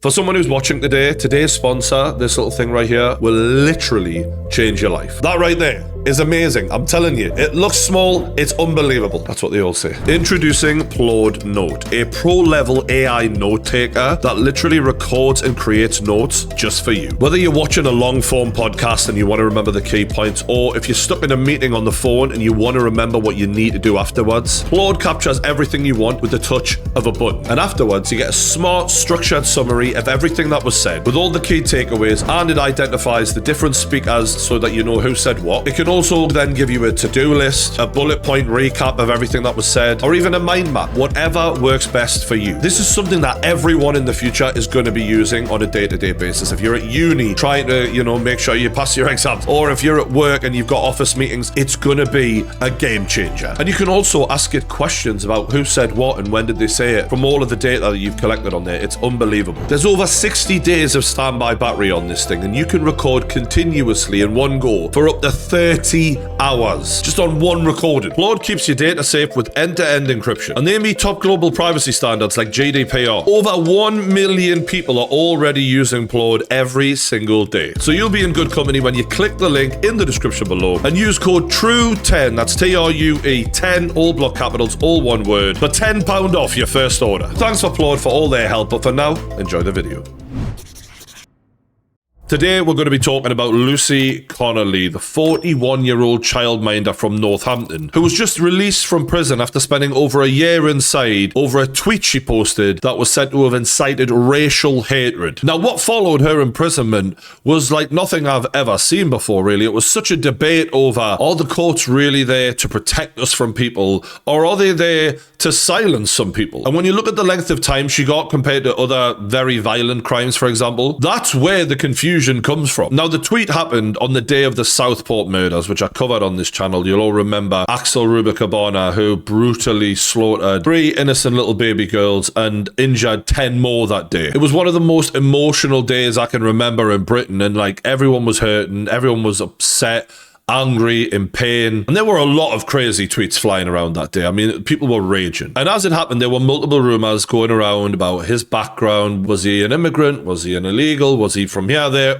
For someone who's watching today, today's sponsor, this little thing right here, will literally change your life. That right there is amazing. I'm telling you, it looks small, it's unbelievable. That's what they all say. Introducing Plaude Note, a pro-level AI note taker that literally records and creates notes just for you. Whether you're watching a long-form podcast and you want to remember the key points, or if you're stuck in a meeting on the phone and you want to remember what you need to do afterwards, Plaude captures everything you want with the touch of a button. And afterwards, you get a smart, structured summary of everything that was said, with all the key takeaways, and it identifies the different speakers so that you know who said what. It can also then give you a to-do list, a bullet point recap of everything that was said, or even a mind map, whatever works best for you. This is something that everyone in the future is going to be using on a day-to-day basis. If you're at uni trying to, make sure you pass your exams, or if you're at work and you've got office meetings, it's going to be a game changer. And you can also ask it questions about who said what and when did they say it from all of the data that you've collected on there. It's unbelievable. There's over 60 days of standby battery on this thing, and you can record continuously in one go for up to 30 hours just on one recording. Plaude keeps your data safe with end-to-end encryption, and they meet top global privacy standards like GDPR. Over 1 million people are already using Plaude every single day. So you'll be in good company when you click the link in the description below and use code TRUE10, that's TRUE 10, all block capitals, all one word, for £10 off your first order. Thanks for Plaude for all their help, but for now, enjoy the video. Today, we're going to be talking about Lucy Connelly, the 41-year-old childminder from Northampton, who was just released from prison after spending over a year inside over a tweet she posted that was said to have incited racial hatred. Now, what followed her imprisonment was like nothing I've ever seen before, really. It was such a debate over, are the courts really there to protect us from people, or are they there to silence some people? And when you look at the length of time she got compared to other very violent crimes, for example, that's where the confusion comes from. Now, the tweet happened on the day of the Southport murders, which I covered on this channel. You'll all remember Axel Rubicabana, who brutally slaughtered 3 innocent little baby girls and injured 10 more that day. It was one of the most emotional days I can remember in Britain, and like everyone was hurting, everyone was upset, angry, in pain, and there were a lot of crazy tweets flying around that day. I mean, people were raging. And as it happened, there were multiple rumors going around about his background. Was he an immigrant? Was he an illegal? Was he from here, there?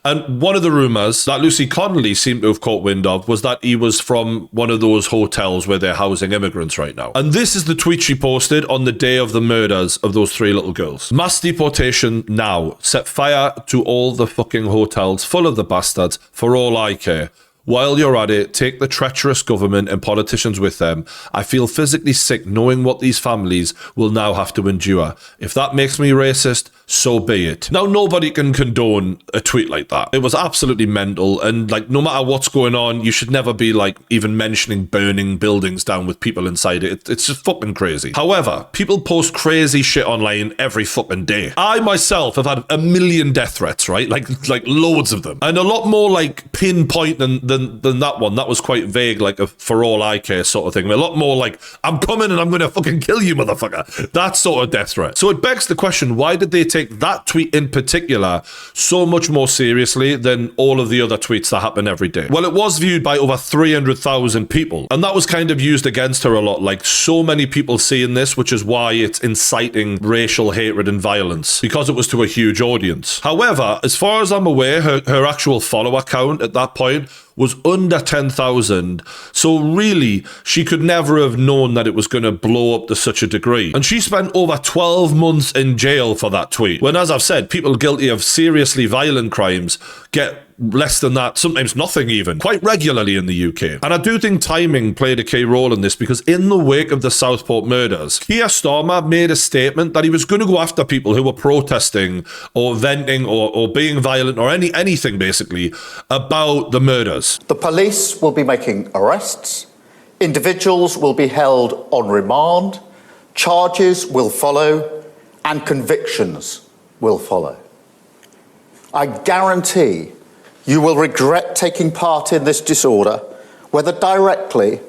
And one of the rumors that Lucy Connelly seemed to have caught wind of was that he was from one of those hotels where they're housing immigrants right now. And this is the tweet she posted on the day of the murders of those 3 little girls. Mass deportation now. Set fire to all the fucking hotels full of the bastards for all I care. While you're at it, take the treacherous government and politicians with them. I feel physically sick knowing what these families will now have to endure. If that makes me racist, so be it. Now, nobody can condone a tweet like that. It was absolutely mental, and like, no matter what's going on, you should never be like even mentioning burning buildings down with people inside it. It's just fucking crazy. However, people post crazy shit online every fucking day. I myself have had a million death threats, right? Like loads of them, and a lot more like pinpoint than that one. That was quite vague, like a for all I care sort of thing. A lot more like, I'm coming and I'm going to fucking kill you, motherfucker. That sort of death threat. So it begs the question, why did they take that tweet in particular so much more seriously than all of the other tweets that happen every day? Well, it was viewed by over 300,000 people, and that was kind of used against her a lot. Like, so many people seeing this, which is why it's inciting racial hatred and violence, because it was to a huge audience. However, as far as I'm aware, her actual follower count at that point was under 10,000. So really, she could never have known that it was going to blow up to such a degree. And she spent over 12 months in jail for that tweet. When, as I've said, people guilty of seriously violent crimes get less than that, sometimes nothing even, quite regularly in the UK. And I do think timing played a key role in this, because in the wake of the Southport murders, Keir Starmer made a statement that he was going to go after people who were protesting or venting or being violent or anything basically about the murders. The police will be making arrests, individuals will be held on remand, charges will follow, and convictions will follow. I guarantee you will regret taking part in this disorder, whether directly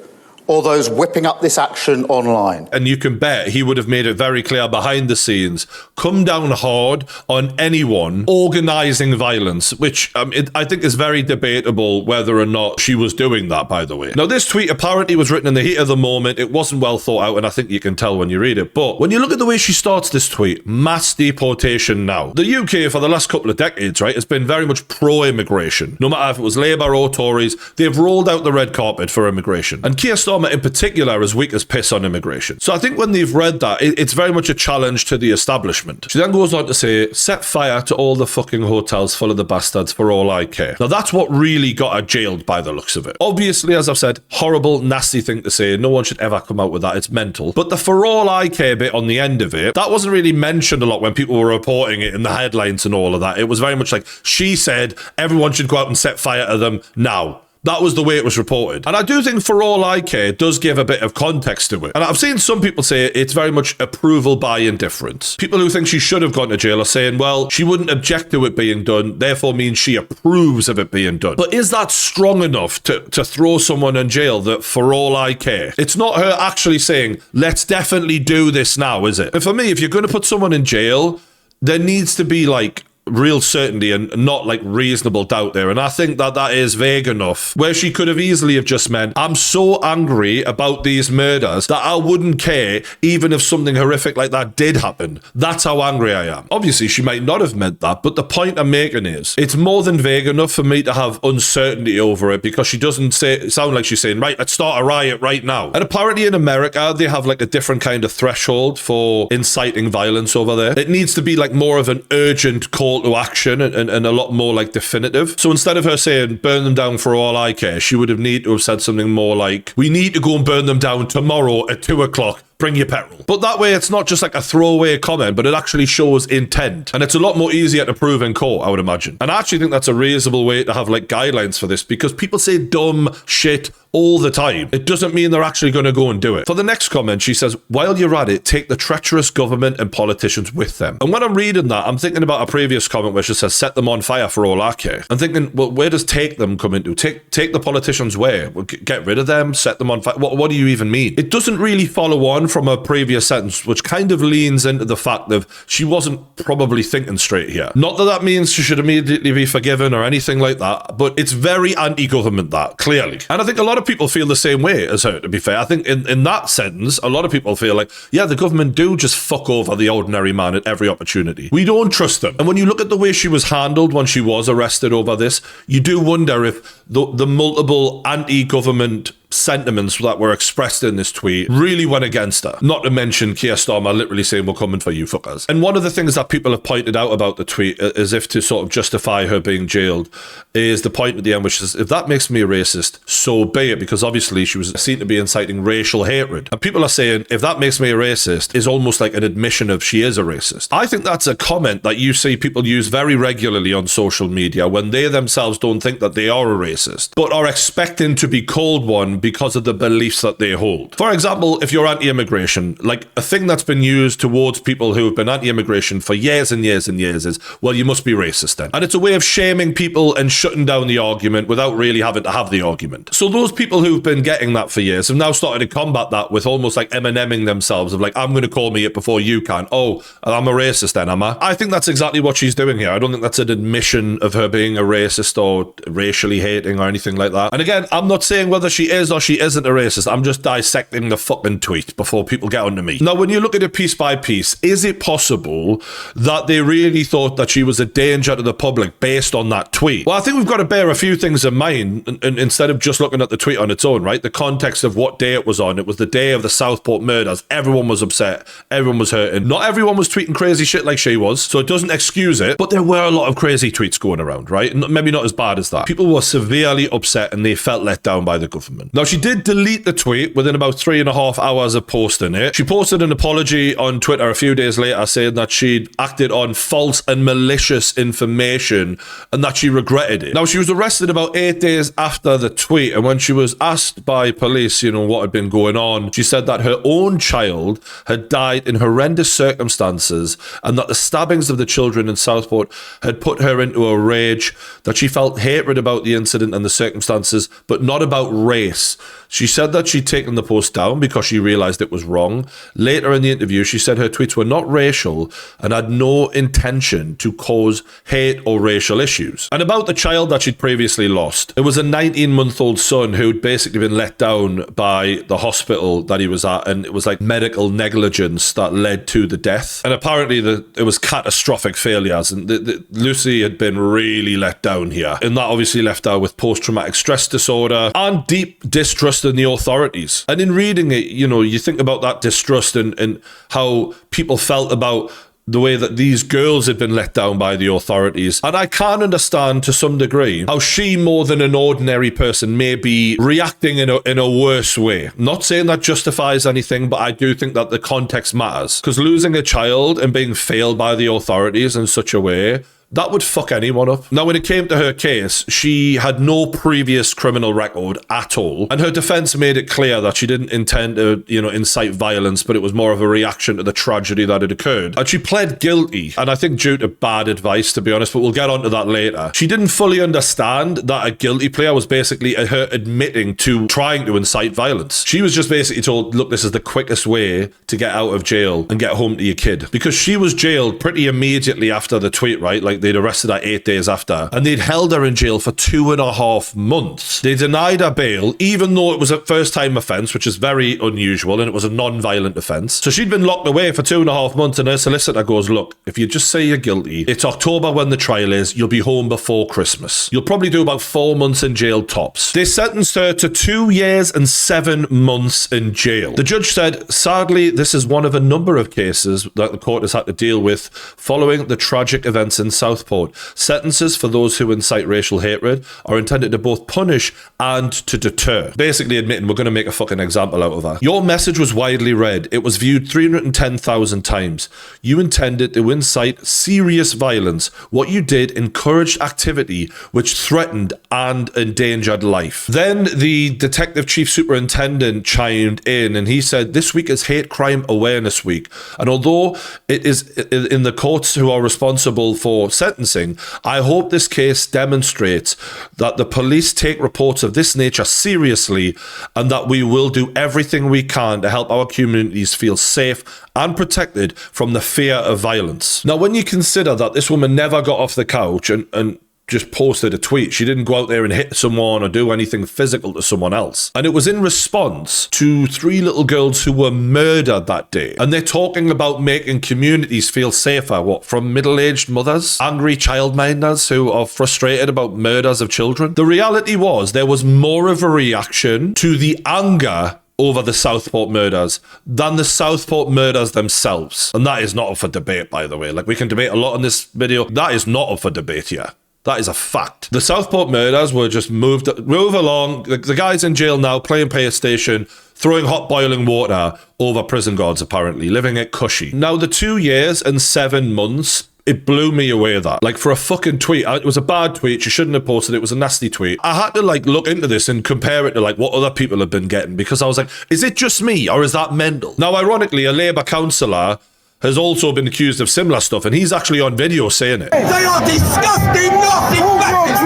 or those whipping up this action online. And you can bet he would have made it very clear behind the scenes, come down hard on anyone organising violence, which I think is very debatable whether or not she was doing that, by the way. Now, this tweet apparently was written in the heat of the moment. It wasn't well thought out, and I think you can tell when you read it. But when you look at the way she starts this tweet, mass deportation now. The UK for the last couple of decades, right, has been very much pro-immigration. No matter if it was Labour or Tories, they've rolled out the red carpet for immigration. And Keir Starmer in particular is weak as piss on immigration. So I think when they've read that, it's very much a challenge to the establishment. She then goes on to say, set fire to all the fucking hotels full of the bastards for all I care. Now that's what really got her jailed by the looks of it. Obviously, as I've said, horrible, nasty thing to say. No one should ever come out with that. It's mental. But the for all I care bit on the end of it, that wasn't really mentioned a lot when people were reporting it in the headlines and all of that. It was very much like, she said everyone should go out and set fire to them now. That was the way it was reported. And I do think for all I care does give a bit of context to it. And I've seen some people say it's very much approval by indifference. People who think she should have gone to jail are saying, well, she wouldn't object to it being done, therefore means she approves of it being done. But is that strong enough to throw someone in jail that for all I care? It's not her actually saying, let's definitely do this now, is it? And for me, if you're going to put someone in jail, there needs to be like real certainty and not like reasonable doubt there. And I think that that is vague enough where she could have easily have just meant, I'm so angry about these murders that I wouldn't care even if something horrific like that did happen. That's how angry I am. Obviously, she might not have meant that, but the point I'm making is it's more than vague enough for me to have uncertainty over it because she doesn't sound like she's saying, right, let's start a riot right now. And apparently in America, they have like a different kind of threshold for inciting violence over there. It needs to be like more of an urgent call to action and a lot more like definitive. So instead of her saying burn them down for all I care, she would have need to have said something more like, we need to go and burn them down tomorrow at 2 o'clock. Bring your petrol. But that way it's not just like a throwaway comment, but it actually shows intent. And it's a lot more easier to prove in court, I would imagine. And I actually think that's a reasonable way to have like guidelines for this because people say dumb shit all the time. It doesn't mean they're actually going to go and do it. For the next comment, she says, while you're at it, take the treacherous government and politicians with them. And when I'm reading that, I'm thinking about a previous comment where she says, set them on fire for all I care. I'm thinking, well, where does take them come into? Take the politicians where? Get rid of them, set them on fire. What do you even mean? It doesn't really follow on from a previous sentence, which kind of leans into the fact that she wasn't probably thinking straight here. Not that that means she should immediately be forgiven or anything like that, but it's very anti-government, that, clearly. And I think a lot of people feel the same way as her, to be fair. I think in that sentence, a lot of people feel like, yeah, the government do just fuck over the ordinary man at every opportunity. We don't trust them. And when you look at the way she was handled when she was arrested over this, you do wonder if the multiple anti-government sentiments that were expressed in this tweet really went against her. Not to mention Keir Starmer literally saying, we're coming for you fuckers. And one of the things that people have pointed out about the tweet, as if to sort of justify her being jailed, is the point at the end which is, if that makes me a racist, so be it, because obviously she was seen to be inciting racial hatred. And people are saying, if that makes me a racist, is almost like an admission of she is a racist. I think that's a comment that you see people use very regularly on social media when they themselves don't think that they are a racist, but are expecting to be called one because of the beliefs that they hold. For example, if you're anti-immigration, like a thing that's been used towards people who have been anti-immigration for years and years and years is, well, you must be racist then. And it's a way of shaming people and shutting down the argument without really having to have the argument. So those people who've been getting that for years have now started to combat that with almost like Emineming themselves of like, I'm going to call me it before you can. Oh, I'm a racist then, am I? I think that's exactly what she's doing here. I don't think that's an admission of her being a racist or racially hating or anything like that. And again, I'm not saying whether she is or she isn't a racist. I'm just dissecting the fucking tweet before people get onto me. Now, when you look at it piece by piece, is it possible that they really thought that she was a danger to the public based on that tweet? Well, I think we've got to bear a few things in mind and instead of just looking at the tweet on its own, right? The context of what day it was on. It was the day of the Southport murders. Everyone was upset. Everyone was hurting. Not everyone was tweeting crazy shit like she was, so it doesn't excuse it, but there were a lot of crazy tweets going around, right? Maybe not as bad as that. People were severely upset and they felt let down by the government. Now, she did delete the tweet within about 3.5 hours of posting it. She posted an apology on Twitter a few days later saying that she'd acted on false and malicious information and that she regretted it. Now, she was arrested about 8 days after the tweet, and when she was asked by police, what had been going on, she said that her own child had died in horrendous circumstances and that the stabbings of the children in Southport had put her into a rage, that she felt hatred about the incident and the circumstances, but not about race. case. She said that she'd taken the post down because she realised it was wrong. Later in the interview, she said her tweets were not racial and had no intention to cause hate or racial issues. And about the child that she'd previously lost, it was a 19-month-old son who'd basically been let down by the hospital that he was at, and it was like medical negligence that led to the death. And apparently it was catastrophic failures, and Lucy had been really let down here. And that obviously left her with post-traumatic stress disorder and deep distrust in the authorities. And in reading it, you know, you think about that distrust and how people felt about the way that these girls had been let down by the authorities. And I can understand to some degree how she, more than an ordinary person, may be reacting in a worse way. Not saying that justifies anything, but I do think that the context matters. Because losing a child and being failed by the authorities in such a way, that would fuck anyone up. Now, when it came to her case, she had no previous criminal record at all. And her defense made it clear that she didn't intend to, incite violence, but it was more of a reaction to the tragedy that had occurred. And she pled guilty, and I think due to bad advice, to be honest, but we'll get onto that later. She didn't fully understand that a guilty plea was basically her admitting to trying to incite violence. She was just basically told, look, this is the quickest way to get out of jail and get home to your kid. Because she was jailed pretty immediately after the tweet, right? Like, they'd arrested her 8 days after, and they'd held her in jail for 2.5 months. They denied her bail, even though it was a first-time offence, which is very unusual, and it was a non-violent offence. So she'd been locked away for 2.5 months, and her solicitor goes, look, if you just say you're guilty, it's October when the trial is, you'll be home before Christmas. You'll probably do about 4 months in jail tops. They sentenced her to 2 years and 7 months in jail. The judge said, sadly, this is one of a number of cases that the court has had to deal with following the tragic events in Southport. Sentences for those who incite racial hatred are intended to both punish and to deter. Basically admitting we're going to make a fucking example out of her. Your message was widely read. It was viewed 310,000 times. You intended to incite serious violence. What you did encouraged activity which threatened and endangered life. Then the detective chief superintendent chimed in and he said, this week is Hate Crime Awareness Week. And although it is in the courts who are responsible for sentencing, I hope this case demonstrates that the police take reports of this nature seriously and that we will do everything we can to help our communities feel safe and protected from the fear of violence. Now, when you consider that this woman never got off the couch and just posted a tweet. She didn't go out there and hit someone or do anything physical to someone else. And it was in response to 3 little girls who were murdered that day. And they're talking about making communities feel safer. What, from middle-aged mothers? Angry childminders who are frustrated about murders of children? The reality was there was more of a reaction to the anger over the Southport murders than the Southport murders themselves. And that is not up for debate, by the way. Like, we can debate a lot in this video. That is not up for debate here. That is a fact. The Southport murders were just move along. The guy's in jail now, playing PlayStation, throwing hot boiling water over prison guards, apparently, living it cushy. Now, the 2 years and 7 months, it blew me away that. Like, for a fucking tweet, it was a bad tweet. She shouldn't have posted it. It was a nasty tweet. I had to, look into this and compare it to, what other people have been getting, because I was like, is it just me, or is that mental? Now, ironically, a Labour councillor has also been accused of similar stuff, and he's actually on video saying it. They are disgusting, nasty bastards,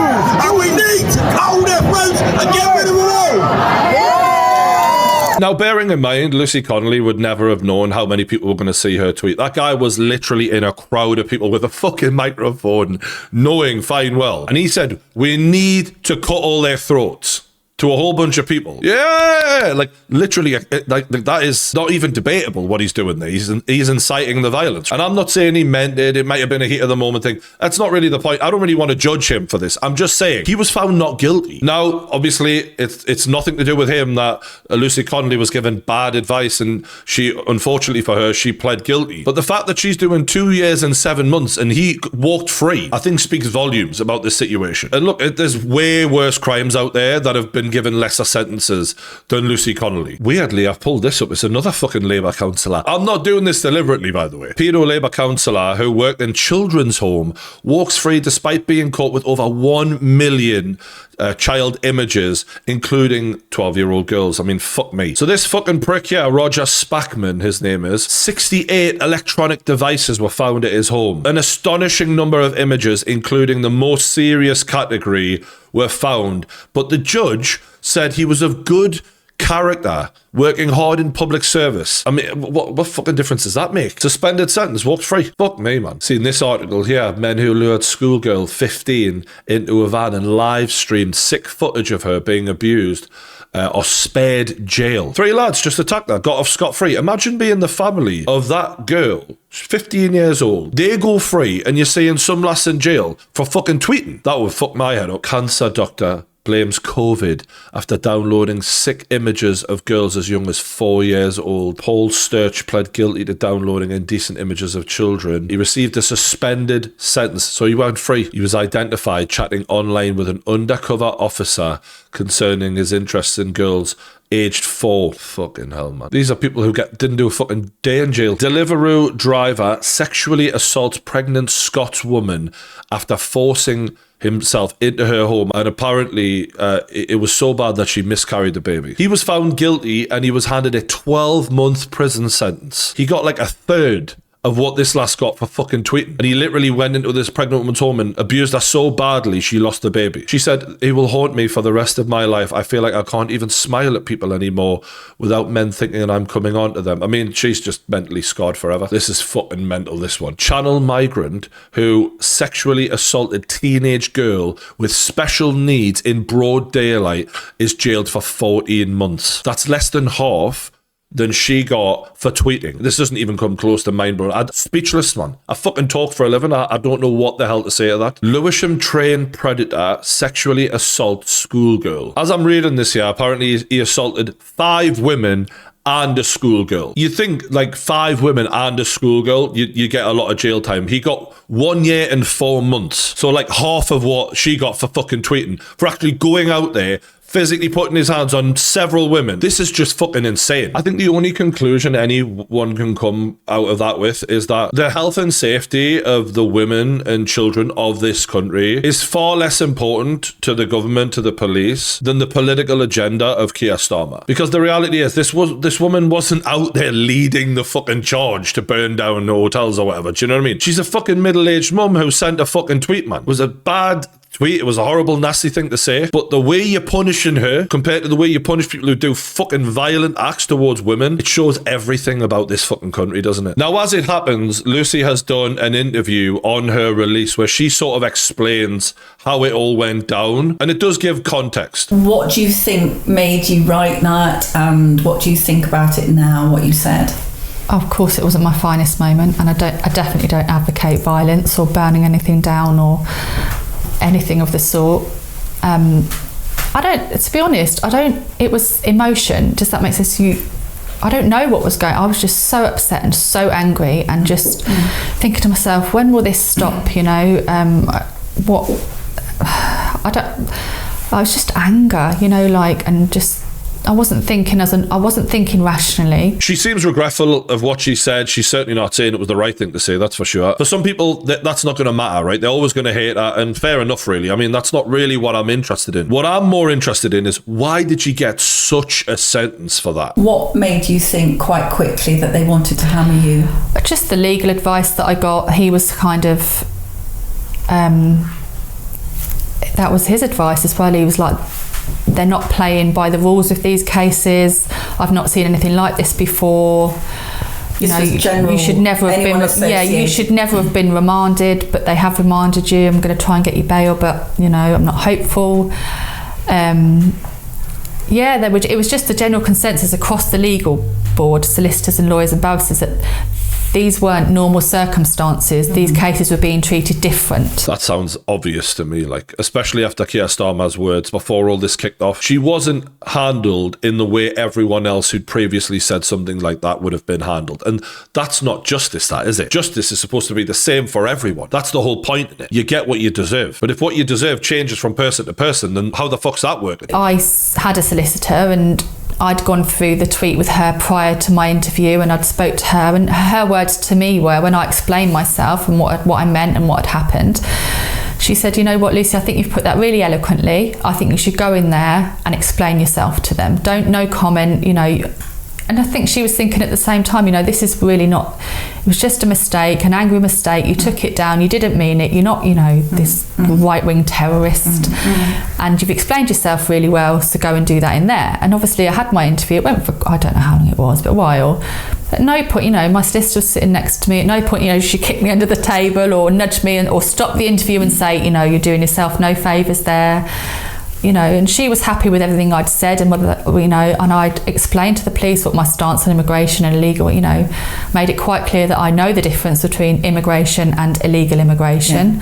and we need to cull their throats and get rid of them all. Now, bearing in mind, Lucy Connelly would never have known how many people were going to see her tweet. That guy was literally in a crowd of people with a fucking microphone, knowing fine well. And he said, we need to cut all their throats. To a whole bunch of people. Yeah! Literally, that is not even debatable what he's doing there. He's inciting the violence. And I'm not saying he meant it. It might have been a heat of the moment thing. That's not really the point. I don't really want to judge him for this. I'm just saying, he was found not guilty. Now, obviously, it's nothing to do with him that Lucy Connelly was given bad advice and she, unfortunately for her, she pled guilty. But the fact that she's doing 2 years and 7 months and he walked free, I think speaks volumes about this situation. And look, there's way worse crimes out there that have been given lesser sentences than Lucy Connelly. Weirdly, I've pulled this up. It's another fucking Labour councillor. I'm not doing this deliberately, by the way. Pedo Labour councillor who worked in children's home walks free despite being caught with over 1 million child images, including 12-year-old girls. I mean, fuck me. So this fucking prick here, Roger Spackman, his name is, 68 electronic devices were found at his home. An astonishing number of images, including the most serious category, were found. But the judge said he was of good character, working hard in public service. I mean, what fucking difference does that make? Suspended sentence, walked free. Fuck me, man. See, in this article here, men who lured schoolgirl 15 into a van and live streamed sick footage of her being abused are spared jail. 3 lads just attacked her, got off scot-free. Imagine being the family of that girl, 15 years old. They go free and you're seeing some lass in jail for fucking tweeting. That would fuck my head up. Cancer doctor blames COVID after downloading sick images of girls as young as 4 years old. Paul Sturch pled guilty to downloading indecent images of children. He received a suspended sentence, so he went free. He was identified chatting online with an undercover officer concerning his interests in girls aged 4. Fucking hell, man. These are people who didn't do a fucking day in jail. Deliveroo driver sexually assaults pregnant Scots woman after forcing himself into her home, and apparently it was so bad that she miscarried the baby. He was found guilty and he was handed a 12-month prison sentence. He got like a third of what this lass got for fucking tweeting. And he literally went into this pregnant woman's home and abused her so badly she lost the baby. She said, "He will haunt me for the rest of my life. I feel like I can't even smile at people anymore without men thinking that I'm coming on to them." I mean, she's just mentally scarred forever. This is fucking mental, this one. Channel migrant who sexually assaulted teenage girl with special needs in broad daylight is jailed for 14 months. That's less than half than she got for tweeting. This doesn't even come close to mind-blowing. I'm speechless, man. I fucking talk for a living. I don't know what the hell to say to that. Lewisham trained predator sexually assaults schoolgirl. As I'm reading this here, apparently he assaulted 5 women and a schoolgirl. You think like 5 women and a schoolgirl, you get a lot of jail time. He got 1 year and 4 months. So like half of what she got for fucking tweeting, for actually going out there, physically putting his hands on several women. This is just fucking insane. I think the only conclusion anyone can come out of that with is that the health and safety of the women and children of this country is far less important to the government, to the police, than the political agenda of Keir Starmer. Because the reality is, this woman wasn't out there leading the fucking charge to burn down hotels or whatever. Do you know what I mean? She's a fucking middle-aged mum who sent a fucking tweet, man. It was a bad tweet. It was a horrible, nasty thing to say. But the way you're punishing her compared to the way you punish people who do fucking violent acts towards women, it shows everything about this fucking country, doesn't it? Now, as it happens, Lucy has done an interview on her release where she sort of explains how it all went down, and it does give context. What do you think made you write that, and what do you think about it now, what you said? Of course, it wasn't my finest moment, and I definitely don't advocate violence or burning anything down or anything of the sort. To be honest, it was emotion. Does that make sense to you? I don't know what was going on. I was just so upset and so angry and just thinking to myself, when will this stop? You know, I was just anger, you know, like, and just, I wasn't thinking rationally. She seems regretful of what she said. She's certainly not saying it was the right thing to say, that's for sure. For some people, that's not going to matter, right? They're always going to hate her, and fair enough, really. I mean, that's not really what I'm interested in. What I'm more interested in is, why did she get such a sentence for that? What made you think quite quickly that they wanted to hammer you? Just the legal advice that I got. He was kind of... that was his advice as well. He was like, they're not playing by the rules with these cases. I've not seen anything like this before. You should never have been. Yeah, you should never have been remanded, but they have remanded you. I'm going to try and get you bail, but you know, I'm not hopeful. It was just the general consensus across the legal board, solicitors and lawyers and barristers, that these weren't normal circumstances. These cases were being treated different. That sounds obvious to me, like, especially after Keir Starmer's words before all this kicked off. She wasn't handled in the way everyone else who'd previously said something like that would have been handled. And that's not justice, that, is it? Justice is supposed to be the same for everyone. That's the whole point in it. You get what you deserve. But if what you deserve changes from person to person, then how the fuck's that working? I had a solicitor, and I'd gone through the tweet with her prior to my interview, and I'd spoke to her, and her words to me were, when I explained myself and what I meant and what had happened, she said, "You know what, Lucy, I think you've put that really eloquently. I think you should go in there and explain yourself to them. No comment, you know, And I think she was thinking at the same time, you know, this is really not, it was just a mistake, an angry mistake. You took it down, you didn't mean it. You're not, you know, this right-wing terrorist. And you've explained yourself really well, so go and do that in there. And obviously I had my interview. It went for, I don't know how long it was, but a while. At no point, you know, my solicitor was sitting next to me. At no point, you know, she kicked me under the table or nudged me or stop the interview and say, you know, you're doing yourself no favours there. You know, and she was happy with everything I'd said and whether, you know, and I'd explained to the police what my stance on immigration and illegal, you know, made it quite clear that I know the difference between immigration and illegal immigration.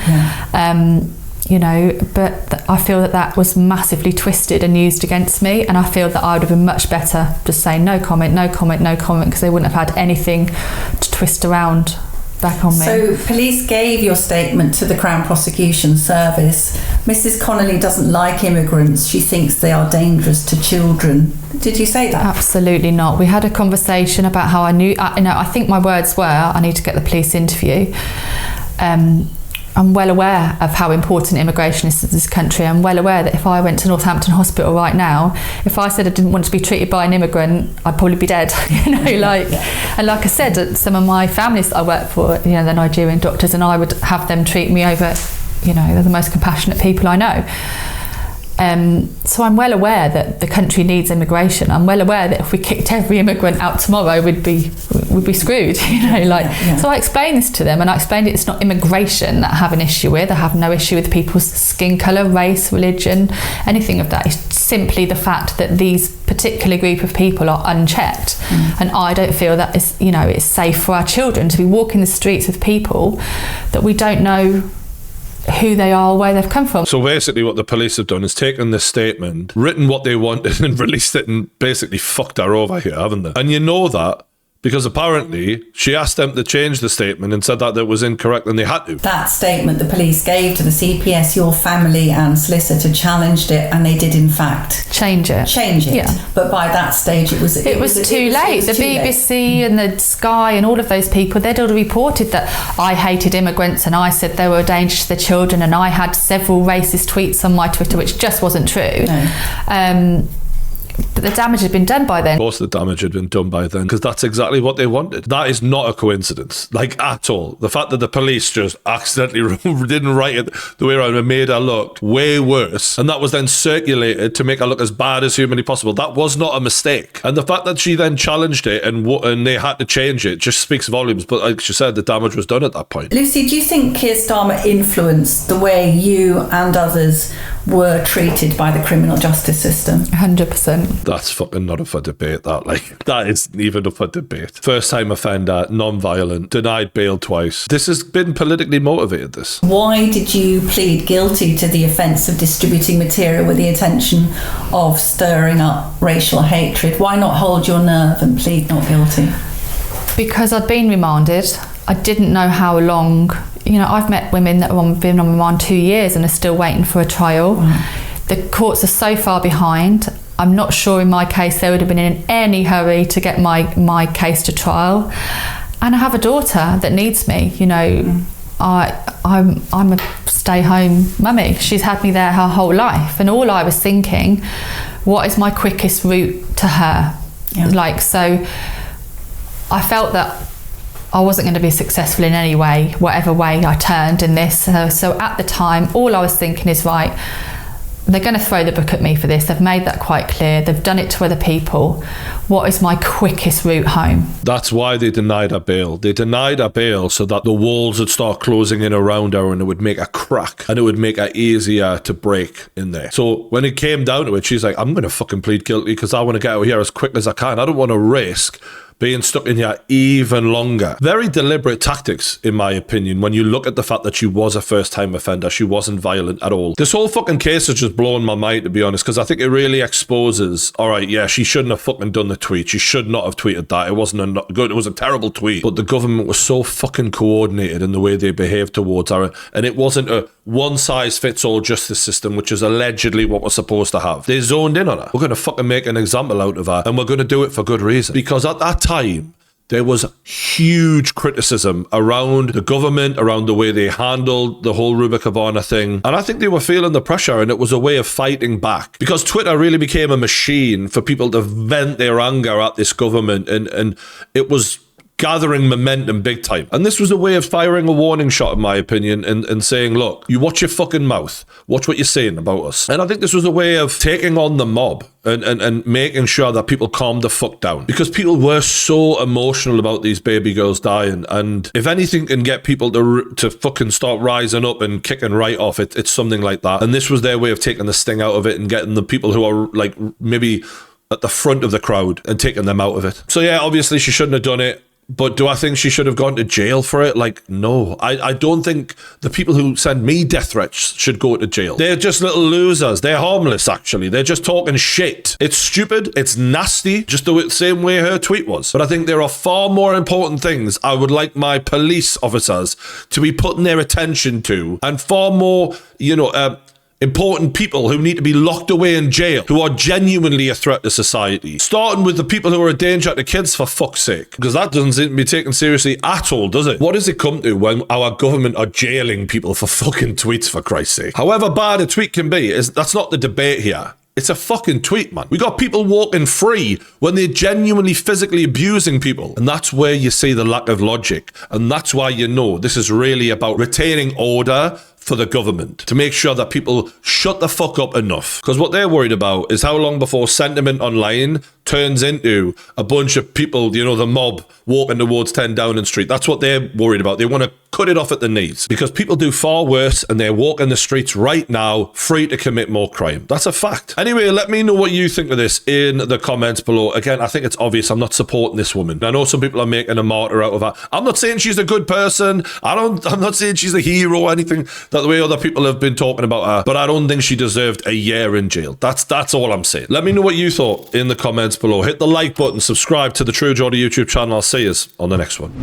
You know, but I feel that that was massively twisted and used against me, and I feel that I would have been much better just saying no comment, no comment, no comment, because they wouldn't have had anything to twist around back on me. So police gave your statement to the Crown Prosecution Service. Mrs. Connelly doesn't like immigrants. She thinks they are dangerous to children. Did you say that? Absolutely not. We had a conversation about how I knew, you know, I think my words were, I need to get the police interview. I'm well aware of how important immigration is to this country. I'm well aware that if I went to Northampton Hospital right now, if I said I didn't want to be treated by an immigrant, I'd probably be dead, you know, like, and like I said, some of my families that I work for, you know, they're Nigerian doctors, and I would have them treat me over, you know, they're the most compassionate people I know. So I'm well aware that the country needs immigration. I'm well aware that if we kicked every immigrant out tomorrow, we'd be screwed, you know, like. So I explained this to them, and I explained it's not immigration that I have an issue with. I have no issue with people's skin colour, race, religion, anything of that. It's simply the fact that these particular group of people are unchecked, and I don't feel that is, you know, it's safe for our children to be walking the streets with people that we don't know who they are, where they've come from. So basically what the police have done is taken this statement, written what they wanted and released it, and basically fucked her over here, haven't they? And you know that because apparently she asked them to change the statement and said that it was incorrect, and they had to. That statement the police gave to the CPS, your family and solicitor challenged it, and they did in fact change it. Yeah. But by that stage it was too late. The BBC and the Sky and all of those people, they'd already reported that I hated immigrants and I said they were a danger to the children, and I had several racist tweets on my Twitter, which just wasn't true. No. But the damage had been done by then. Of course the damage had been done by then, because that's exactly what they wanted. That is not a coincidence, like at all. The fact that the police just accidentally didn't write it the way around and made her look way worse, and that was then circulated to make her look as bad as humanly possible, that was not a mistake. And the fact that she then challenged it and they had to change it just speaks volumes. But like she said, the damage was done at that point. Lucy, do you think Keir Starmer influenced the way you and others were treated by the criminal justice system? 100%. That's fucking not up for debate, that. Like, that isn't even up for debate. First time offender, non-violent, denied bail twice. This has been politically motivated, this. Why did you plead guilty to the offence of distributing material with the intention of stirring up racial hatred? Why not hold your nerve and plead not guilty? Because I'd been remanded. I didn't know how long. You know, I've met women that have been on remand 2 years and are still waiting for a trial. The courts are so far behind. I'm not sure in my case they would have been in any hurry to get my case to trial. And I have a daughter that needs me. You know, I'm a stay-home mummy. She's had me there her whole life, and all I was thinking, what is my quickest route to her? Like, so I felt that I wasn't going to be successful in any way, whatever way I turned in this. So at the time, all I was thinking is, right, they're going to throw the book at me for this. They've made that quite clear. They've done it to other people. What is my quickest route home? That's why they denied her bail. They denied her bail so that the walls would start closing in around her, and it would make her crack, and it would make her easier to break in there. So when it came down to it, she's like, I'm going to fucking plead guilty because I want to get out of here as quick as I can. I don't want to risk being stuck in here even longer. Very deliberate tactics, in my opinion, when you look at the fact that she was a first-time offender. She wasn't violent at all. This whole fucking case has just blown my mind, to be honest, because I think it really exposes, all right, yeah, she shouldn't have fucking done the tweet. She should not have tweeted that. It wasn't good. It was a terrible tweet. But the government was so fucking coordinated in the way they behaved towards her, and it wasn't a one-size-fits-all justice system, which is allegedly what we're supposed to have. They zoned in on her. We're going to fucking make an example out of her, and we're going to do it for good reason. Because at that time, there was huge criticism around the government, around the way they handled the whole Rubik Havana thing. And I think they were feeling the pressure, and it was a way of fighting back. Because Twitter really became a machine for people to vent their anger at this government, and it was gathering momentum big time. And this was a way of firing a warning shot, in my opinion, and saying, look, you watch your fucking mouth. Watch what you're saying about us. And I think this was a way of taking on the mob and making sure that people calmed the fuck down. Because people were so emotional about these baby girls dying. And if anything can get people to fucking start rising up and kicking right off, it's something like that. And this was their way of taking the sting out of it and getting the people who are like maybe at the front of the crowd and taking them out of it. So yeah, obviously she shouldn't have done it. But do I think she should have gone to jail for it? Like, no. I don't think the people who send me death threats should go to jail. They're just little losers. They're harmless, actually. They're just talking shit. It's stupid. It's nasty. Just the same way her tweet was. But I think there are far more important things I would like my police officers to be putting their attention to, and far more, important people who need to be locked away in jail, who are genuinely a threat to society. Starting with the people who are a danger to kids, for fuck's sake. Because that doesn't seem to be taken seriously at all, does it? What does it come to when our government are jailing people for fucking tweets, for Christ's sake? However bad a tweet can be, that's not the debate here. It's a fucking tweet, man. We got people walking free when they're genuinely physically abusing people. And that's where you see the lack of logic. And that's why you know this is really about retaining order for the government, to make sure that people shut the fuck up enough. Because what they're worried about is how long before sentiment online turns into a bunch of people, the mob walking towards 10 Downing Street. That's what they're worried about. They want to cut it off at the knees, because people do far worse and they're walking the streets right now free to commit more crime. That's a fact. Anyway, let me know what you think of this in the comments below. Again, I think it's obvious I'm not supporting this woman. I know some people are making a martyr out of her. I'm not saying she's a good person. I'm not saying she's a hero or anything that the way other people have been talking about her, but I don't think she deserved a year in jail. That's all I'm saying. Let me know what you thought in the comments below. Hit the like button, subscribe to the True Geordie YouTube channel. I'll see you on the next one.